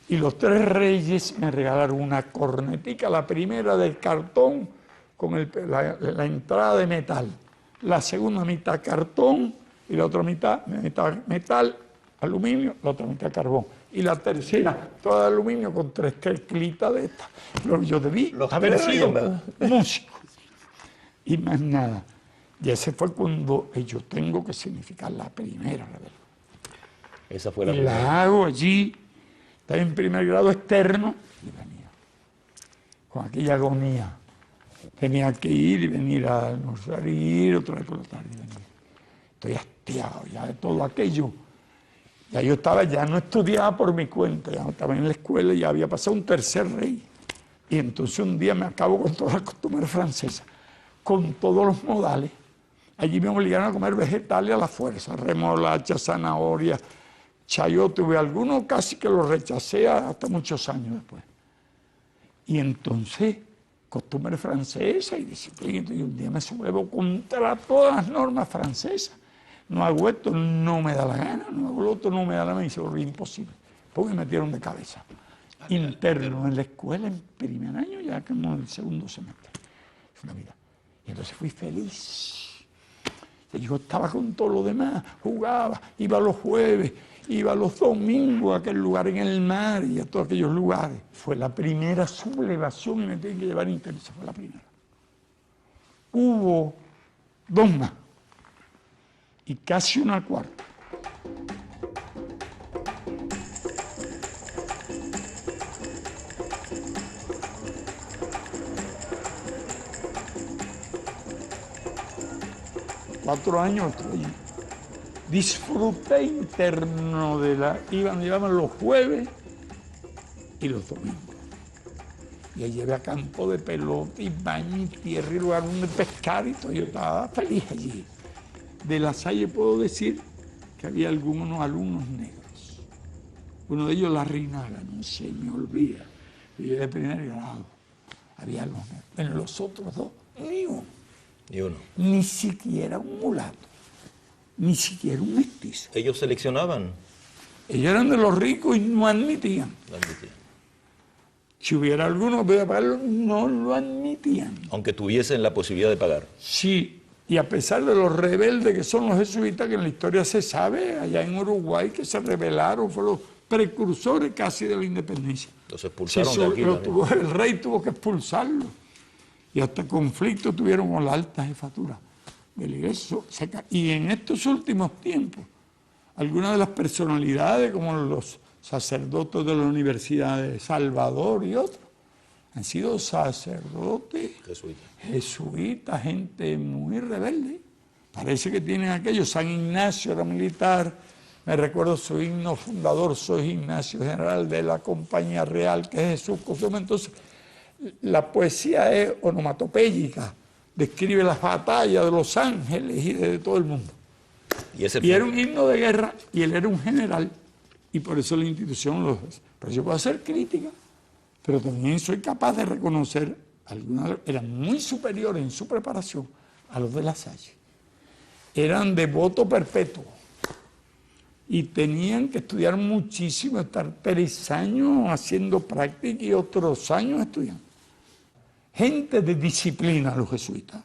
Speaker 2: Y los 3 Reyes me regalaron una cornetica, la primera del cartón con la entrada de metal, la segunda mitad cartón y la otra mitad metal, aluminio, la otra mitad carbón. Y la tercera, toda de aluminio con 3 teclitas de estas. Yo debí haber sido músico. Y más nada. Y ese fue cuando yo tengo que significar la primera rebelión.
Speaker 3: Esa fue la
Speaker 2: y
Speaker 3: primera.
Speaker 2: la hago allí, estaba en primer grado externo y venía con aquella agonía. Tenía que ir y venir a almorzar y ir otra vez por la tarde y venir. Estoy hastiado ya de todo aquello. Ya yo estaba, ya no estudiaba por mi cuenta, ya no estaba en la escuela y ya había pasado un tercer rey. Y entonces un día me acabo con todas las costumbres francesas, con todos los modales. Allí me obligaron a comer vegetales a la fuerza, remolacha, zanahoria, chayote, y algunos casi que los rechacé hasta muchos años después. Y entonces, costumbre francesa y disciplina, y un día me sublevo contra todas las normas francesas. No hago esto, no me da la gana, no hago lo otro, no me da la gana, y se volvió imposible. Porque me metieron de cabeza. Interno en la escuela, en primer año, ya como en el segundo semestre. Es una vida. Y entonces fui feliz. Yo estaba con todo lo demás, jugaba, iba los jueves, iba los domingos a aquel lugar en el mar y a todos aquellos lugares. Fue la primera sublevación y me tienen que llevar interno, esa fue la primera. Hubo dos más y casi una cuarta. Cuatro años estoy allí. Disfruté interno de la... Llevaban los jueves y los domingos. Y ahí llevé a campo de pelota y baño y tierra y lugar donde pescar y todo. Yo estaba feliz allí. De La Salle puedo decir que había algunos alumnos negros. Uno de ellos, la Rinaga, no se me olvida. Yo de primer grado. Había alumnos negros. En los otros dos, ni uno.
Speaker 3: Ni uno.
Speaker 2: Ni siquiera un mulato, ni siquiera un mestizo.
Speaker 3: ¿Ellos seleccionaban?
Speaker 2: Ellos eran de los ricos y no admitían.
Speaker 3: No admitían.
Speaker 2: Si hubiera alguno que pudiera pagarlo, no lo admitían.
Speaker 3: Aunque tuviesen la posibilidad de pagar.
Speaker 2: Sí, y a pesar de los rebeldes que son los jesuitas, que en la historia se sabe, allá en Uruguay, que se rebelaron, fueron los precursores casi de la independencia.
Speaker 3: Los expulsaron de aquí también.
Speaker 2: El rey tuvo que expulsarlo. Y hasta conflicto tuvieron con la alta jefatura de la iglesia. Y en estos últimos tiempos, algunas de las personalidades, como los sacerdotes de la Universidad de Salvador y otros, han sido sacerdotes jesuitas, gente muy rebelde. Parece que tienen aquello. San Ignacio era militar. Me recuerdo su himno fundador, soy Ignacio, general de la Compañía Real, que es Jesús. Entonces, la poesía es onomatopéyica, describe las batallas de los ángeles y de todo el mundo. Y era un himno de guerra y él era un general y por eso la institución lo hace. Pero yo puedo hacer crítica, pero también soy capaz de reconocer algunos eran muy superiores en su preparación a los de La Salle. Eran de voto perpetuo y tenían que estudiar muchísimo, estar 3 años haciendo práctica y otros años estudiando. Gente de disciplina, los jesuitas,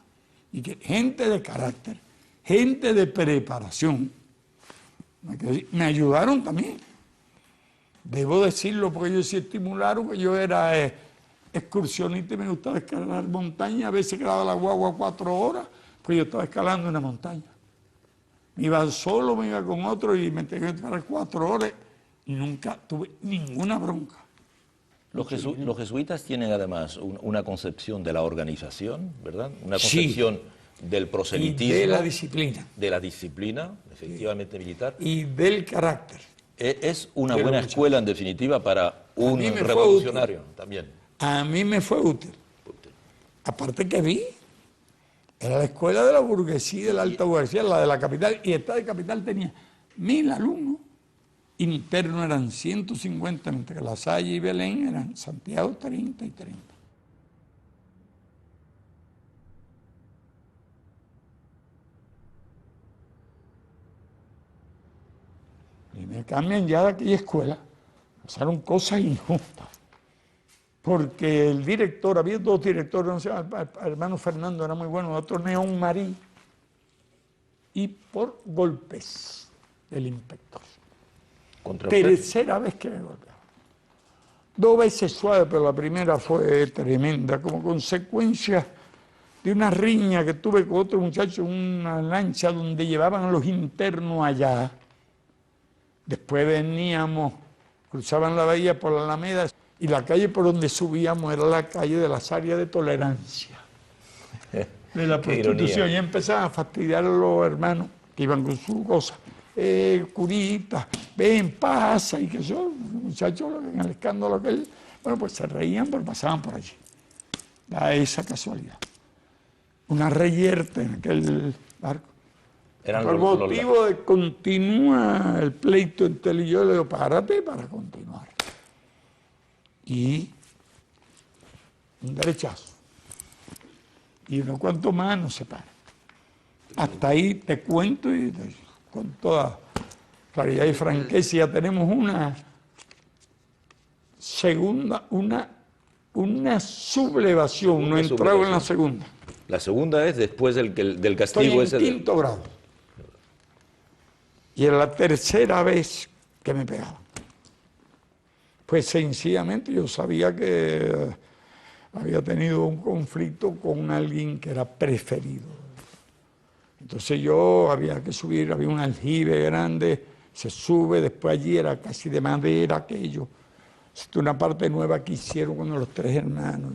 Speaker 2: y gente de carácter, gente de preparación. Me ayudaron también. Debo decirlo porque ellos sí estimularon, que yo era excursionista y me gustaba escalar montañas. A veces quedaba la guagua 4 horas, pues yo estaba escalando una montaña. Me iba solo, me iba con otro y me tenía que escalar 4 horas y nunca tuve ninguna bronca.
Speaker 3: Los jesuitas tienen además una concepción de la organización, ¿verdad? Una concepción del proselitismo.
Speaker 2: Y de la disciplina.
Speaker 3: De la disciplina, efectivamente militar.
Speaker 2: Y del carácter.
Speaker 3: Es una buena escuela, en definitiva, para un revolucionario también.
Speaker 2: A mí me fue útil. Aparte que vi, era la escuela de la burguesía, de la alta burguesía, la de la capital, y esta de capital tenía 1000 alumnos. Interno eran 150, mientras que La Salle y Belén eran Santiago 30 y 30. Y me cambian ya de aquella escuela, pasaron cosas injustas. Porque el director, había 2 directores, no sé, el hermano Fernando era muy bueno, otro Neón Marí, y por golpes del inspector. Tercera vez que me golpeaba. 2 veces suave, pero la primera fue tremenda, como consecuencia de una riña que tuve con otro muchacho en una lancha donde llevaban a los internos allá. Después veníamos, cruzaban la bahía por la Alameda y la calle por donde subíamos era la calle de las áreas de tolerancia de la prostitución. Y empezaban a fastidiar a los hermanos que iban con sus cosas. Curita, ven, pasa, y que yo, muchachos, en el escándalo aquel, bueno, pues se reían, pero pasaban por allí. Da esa casualidad. Una reyerta en aquel barco. Por motivo de continúa el pleito entre él y yo, le digo, párate para continuar. Y un derechazo. Y unos cuantos más nos separan. Hasta ahí te cuento y con toda claridad y franqueza ya tenemos una segunda, una sublevación, no he entrado en la segunda.
Speaker 3: La segunda es después del castigo ese.
Speaker 2: Estoy en quinto grado. Y era la tercera vez que me pegaban. Pues sencillamente yo sabía que había tenido un conflicto con alguien que era preferido. Entonces yo había que subir, había un aljibe grande, se sube, después allí era casi de madera aquello. Una parte nueva que hicieron con los tres hermanos.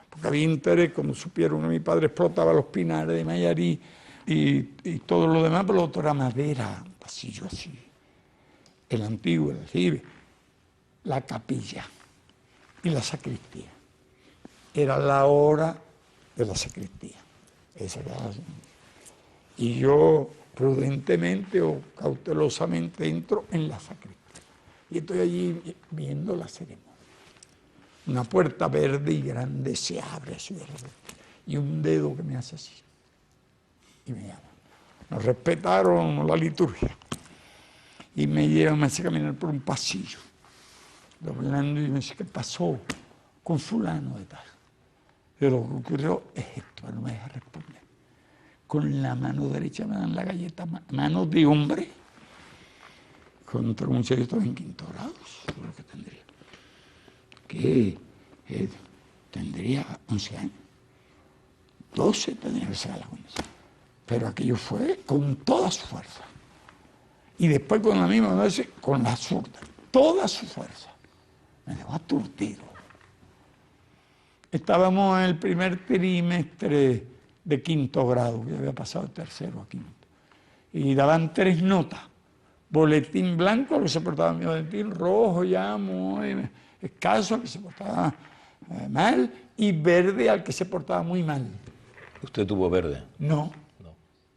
Speaker 2: Porque había interés, como supieron que mi padre explotaba los pinares de Mayarí y todo lo demás, pero lo otro era madera, un pasillo así. El antiguo, el aljibe, la capilla y la sacristía. Era la hora de la sacristía. Esa era la... Y yo prudentemente o cautelosamente entro en la sacristía. Y estoy allí viendo la ceremonia. Una puerta verde y grande se abre así de repente. Y un dedo que me hace así. Y me llama. Nos respetaron la liturgia. Y me llevan, me hace caminar por un pasillo. Doblando y me dice, ¿qué pasó con fulano de tal? De lo que ocurrió es esto, no me deja responder. Con la mano derecha me dan la galleta, mano de hombre, contra un muchachito en quinto grado, lo que tendría. Que tendría 11 años, 12 tendría que ser la condición. Pero aquello fue con toda su fuerza. Y después con la misma vez, con la zurda, toda su fuerza. Me dejó aturdido. Estábamos en el primer trimestre de quinto grado, que había pasado de tercero a quinto. Y daban 3 notas. Boletín blanco, al que se portaba mi boletín rojo, ya muy escaso, al que se portaba mal, y verde, al que se portaba muy mal.
Speaker 3: ¿Usted tuvo verde?
Speaker 2: No.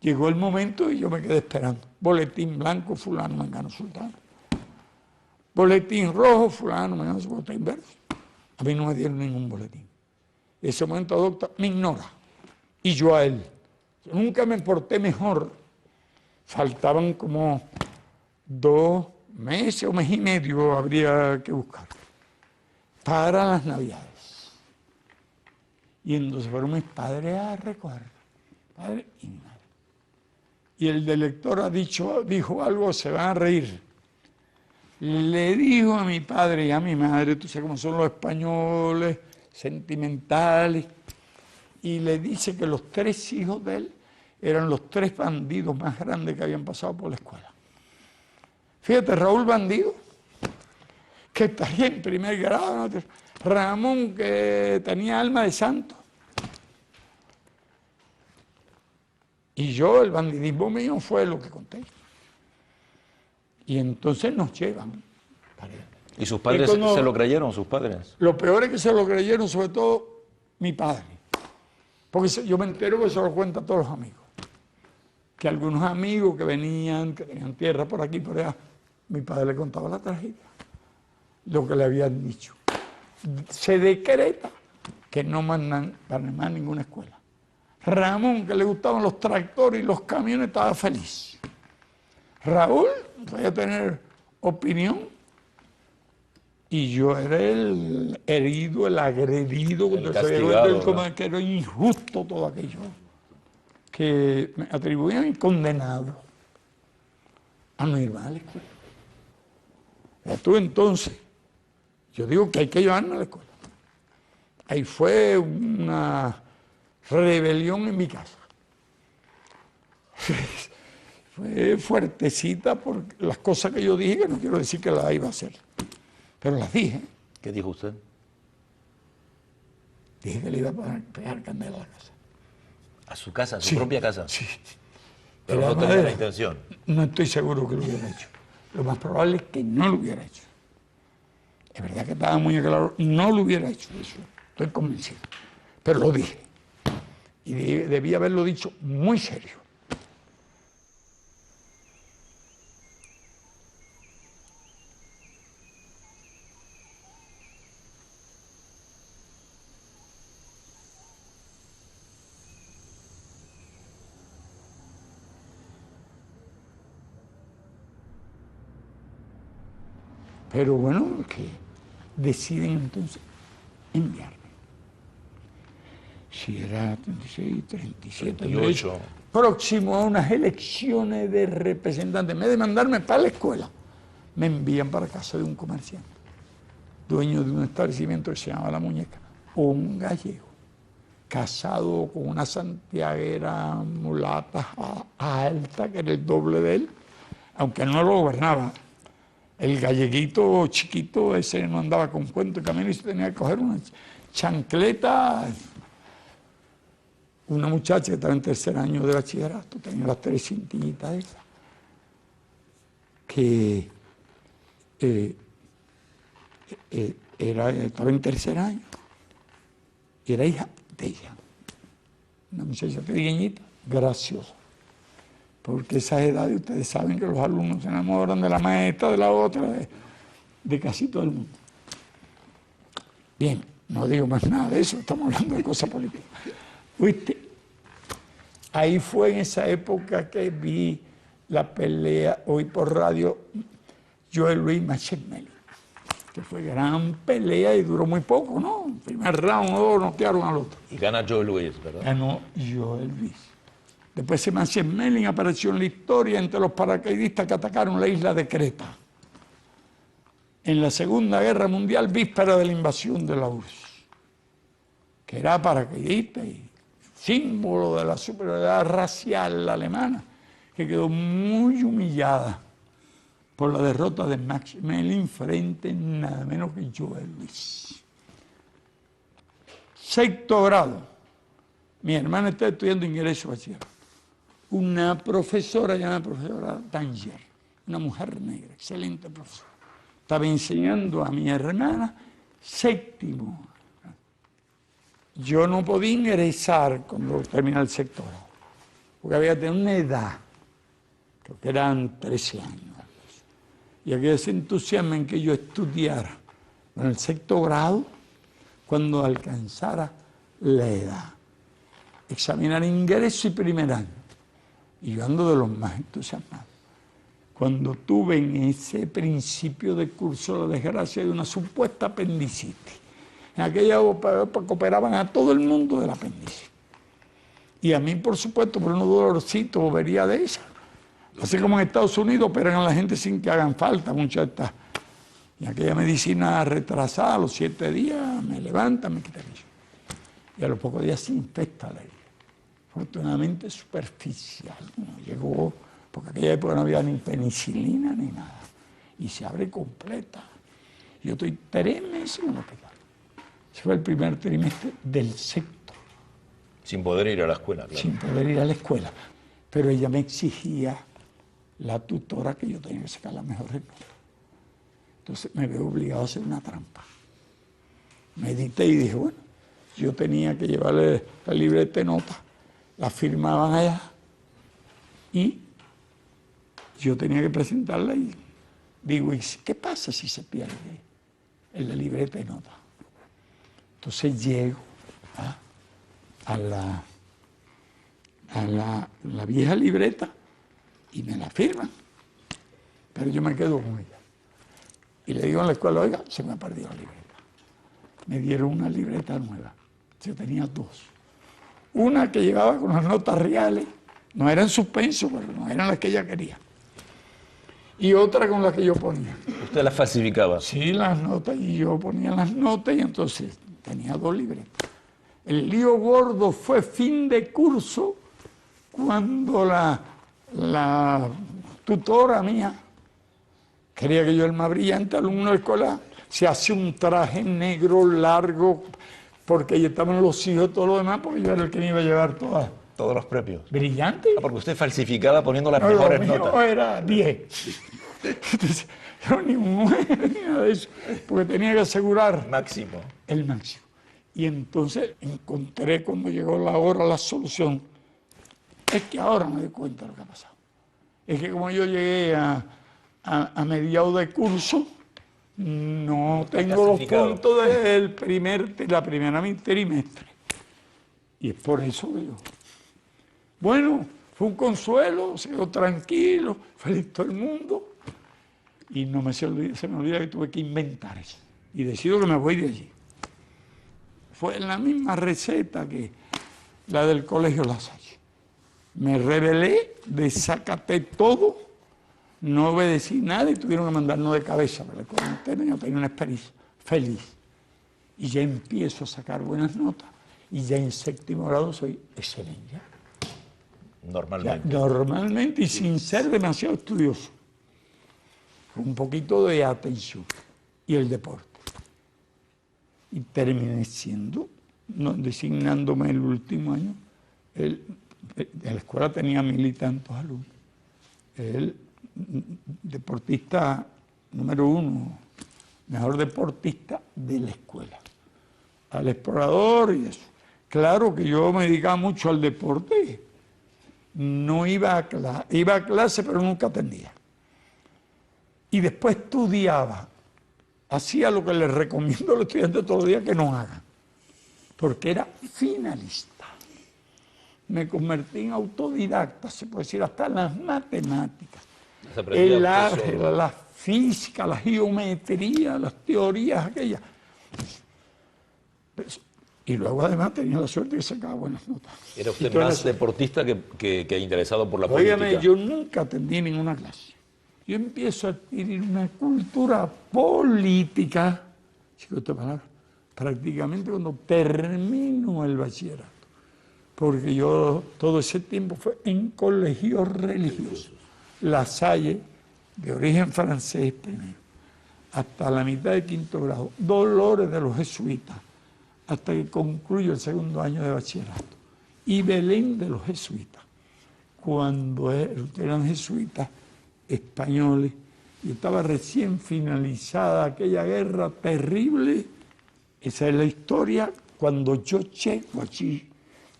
Speaker 2: Llegó el momento y yo me quedé esperando. Boletín blanco, fulano, mengano, sultano. Boletín rojo, fulano, mengano, boletín verde. A mí no me dieron ningún boletín. En ese momento, doctor, me ignora. Y yo a él. Yo nunca me porté mejor. Faltaban como 2 meses o mes y medio habría que buscar para las Navidades. Y entonces fueron mis padres a recoger. Padre y mi madre. Y el director dijo algo, se van a reír. Le dijo a mi padre y a mi madre, tú sabes cómo son los españoles, sentimentales, y le dice que los 3 hijos de él eran los 3 bandidos más grandes que habían pasado por la escuela. Fíjate, Raúl bandido, que estaría en primer grado, ¿no? Ramón, que tenía alma de santo, y yo, el bandidismo mío fue lo que conté. Y entonces nos llevan.
Speaker 3: ¿Y sus padres se lo creyeron, sus padres?
Speaker 2: Lo peor es que se lo creyeron, sobre todo mi padre. Porque yo me entero que se lo cuenta a todos los amigos. Que algunos amigos que venían, que tenían tierra por aquí, por allá, mi padre le contaba la tragedia. Lo que le habían dicho. Se decreta que no mandan para más ninguna escuela. Ramón, que le gustaban los tractores y los camiones, estaba feliz. Raúl, voy a tener opinión. Y yo era el herido, el agredido,
Speaker 3: el castigado,
Speaker 2: que era injusto todo aquello. Que me atribuían condenado a no ir a la escuela. Ya tú entonces, yo digo que hay que llevarme a la escuela. Ahí fue una rebelión en mi casa. Fue fuertecita por las cosas que yo dije, que no quiero decir que las iba a hacer, pero las dije.
Speaker 3: ¿Qué dijo usted?
Speaker 2: Dije que le iba a pegar candela a la casa.
Speaker 3: ¿A su casa, a su
Speaker 2: Sí,
Speaker 3: propia casa?
Speaker 2: Sí.
Speaker 3: Pero
Speaker 2: Era
Speaker 3: no tenía
Speaker 2: madera.
Speaker 3: la intención.
Speaker 2: No estoy seguro que lo hubiera hecho. Lo más probable es que no lo hubiera hecho. Es verdad que estaba muy claro, no lo hubiera hecho eso, estoy convencido. Pero lo dije. Y debía haberlo dicho muy serio. Pero bueno, que deciden entonces enviarme. Si era 36, 37,
Speaker 3: 38.
Speaker 2: próximo a unas elecciones de representantes, en vez de mandarme para la escuela, me envían para casa de un comerciante, dueño de un establecimiento que se llama La Muñeca, un gallego, casado con una santiaguera mulata alta, que era el doble de él, aunque no lo gobernaba. El galleguito chiquito ese no andaba con cuento de camino y se tenía que coger una chancleta. Una muchacha que estaba en tercer año de bachillerato, tenía las 3 cintillitas esas, que estaba en tercer año y era hija de ella. Una muchacha pequeñita, graciosa. Porque esas edades ustedes saben que los alumnos se enamoran de la maestra, de la otra, de casi todo el mundo. Bien, no digo más nada de eso, estamos hablando de cosas políticas. ¿Viste? Ahí fue en esa época que vi la pelea, oí por radio, Joe Louis Machet-Melly, que fue gran pelea y duró muy poco, ¿no? El primer round o dos noquearon al otro.
Speaker 3: Y gana Joe Louis, ¿verdad?
Speaker 2: Ganó Joe Louis. Después ese Machet-Melly apareció en la historia entre los paracaidistas que atacaron la isla de Creta. En la Segunda Guerra Mundial, víspera de la invasión de la URSS, que era paracaidista y símbolo de la superioridad racial alemana, que quedó muy humillada por la derrota de Machet-Melly frente a nada menos que Joe Louis. 6º grado. Mi hermana está estudiando ingreso bachillerato. Una profesora llamada profesora Danger, una mujer negra, excelente profesora. Estaba enseñando a mi hermana 7º. Yo no podía ingresar cuando terminara el 6º grado, porque había que tener una edad, creo que eran 13 años. Y había ese entusiasmo en que yo estudiara en el 6º grado cuando alcanzara la edad. Examinar ingreso y primer año. Y yo ando de los más entusiasmados. Cuando tuve en ese principio de curso la desgracia de una supuesta apendicitis. En aquella época operaban a todo el mundo del apéndice. Y a mí, por supuesto, por unos dolorcitos bobería de esa. Así como en Estados Unidos operan a la gente sin que hagan falta muchas de estas. Y aquella medicina retrasada, a los 7 días, me levanta, me quita eso. Y a los pocos días se infecta la herida. Afortunadamente superficial. No llegó, porque en aquella época no había ni penicilina ni nada. Y se abre completa. Yo estoy 3 meses en el hospital. Ese fue el primer trimestre del 6º.
Speaker 3: Sin poder ir a la escuela, claro.
Speaker 2: Sin poder ir a la escuela. Pero ella me exigía, la tutora, que yo tenía que sacar las mejores notas. Entonces me veo obligado a hacer una trampa. Medité y dije, bueno, yo tenía que llevarle la libreta de notas, la firmaban allá y yo tenía que presentarla y digo, ¿y qué pasa si se pierde en la libreta de notas? Entonces llego a la vieja libreta y me la firman, pero yo me quedo con ella. Y le digo a la escuela, oiga, se me ha perdido la libreta. Me dieron una libreta nueva. Yo tenía 2. Una que llevaba con las notas reales, no eran suspenso, pero no eran las que ella quería. Y otra con la que yo ponía.
Speaker 3: ¿Usted las falsificaba?
Speaker 2: Sí, las notas, y yo ponía las notas y entonces tenía 2 libretas. El lío gordo fue fin de curso cuando la tutora mía quería que yo, el más brillante alumno de la escuela, se hace un traje negro largo, porque ahí estaban los hijos, todo lo demás, porque yo era el que me iba a llevar todas.
Speaker 3: Todos los premios.
Speaker 2: ¿Brillante?
Speaker 3: Porque usted falsificaba poniendo las
Speaker 2: No,
Speaker 3: mejores
Speaker 2: lo mío
Speaker 3: notas.
Speaker 2: era 10. Entonces, yo ni un 9 ni nada de eso, porque tenía que asegurar
Speaker 3: Máximo.
Speaker 2: el máximo. Y entonces encontré, cuando llegó la hora, la solución. Es que ahora me doy cuenta de lo que ha pasado. Es que como yo llegué a mediados de curso, no tengo los puntos del la primera trimestre. Y es por eso que yo... Bueno, fue un consuelo, se quedó tranquilo, feliz todo el mundo. Y no se me olvida que tuve que inventar eso. Y decido que me voy de allí. Fue la misma receta que la del colegio La Salle. Me rebelé, desacaté todo, no obedecí nada y tuvieron que mandarnos de cabeza para la escuela interna. Yo tenía una experiencia feliz. Y ya empiezo a sacar buenas notas. Y ya en séptimo grado soy excelente.
Speaker 3: Normalmente.
Speaker 2: Ya, normalmente y sin ser demasiado estudioso. Con un poquito de atención. Y el deporte. Y terminé siendo, designándome el último año, en la escuela tenía 1000 y tantos alumnos. El deportista número 1, mejor deportista de la escuela. Al explorador y eso. Claro que yo me dedicaba mucho al deporte. No iba a clase, pero nunca atendía. Y después estudiaba. Hacía lo que les recomiendo a los estudiantes todos los días que no hagan. Porque era finalista. Me convertí en autodidacta, se puede decir, hasta en las matemáticas. El álgebra, la física, la geometría, las teorías aquellas. Y luego además tenía la suerte de sacar buenas notas.
Speaker 3: Era usted más deportista que interesado por la política.
Speaker 2: Óigame, yo nunca atendí ninguna clase. Yo empiezo a adquirir una cultura política, chico, esta palabra, prácticamente cuando termino el bachillerato. Porque yo todo ese tiempo fue en colegios religiosos. La Salle, de origen francés primero, hasta la mitad de quinto grado. Dolores de los jesuitas, hasta que concluyo el segundo año de bachillerato. Y Belén de los jesuitas. Cuando eran jesuitas españoles, y estaba recién finalizada aquella guerra terrible. Esa es la historia. Cuando yo llego allí,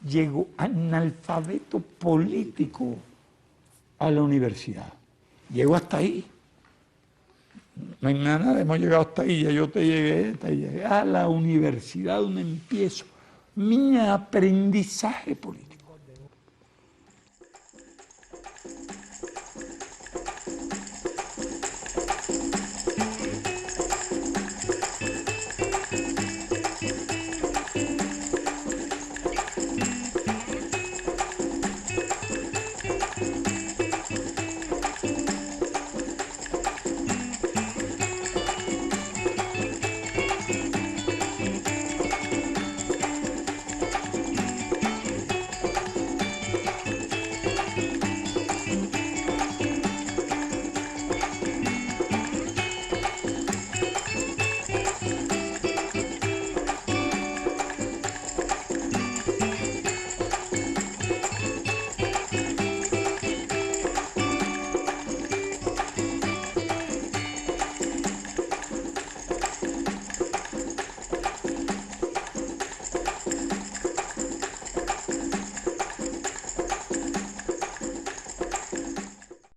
Speaker 2: llego analfabeto político a la universidad. Llego hasta ahí. No hay nada, hemos llegado hasta ahí, ya yo llegué a la universidad donde empiezo mi aprendizaje político.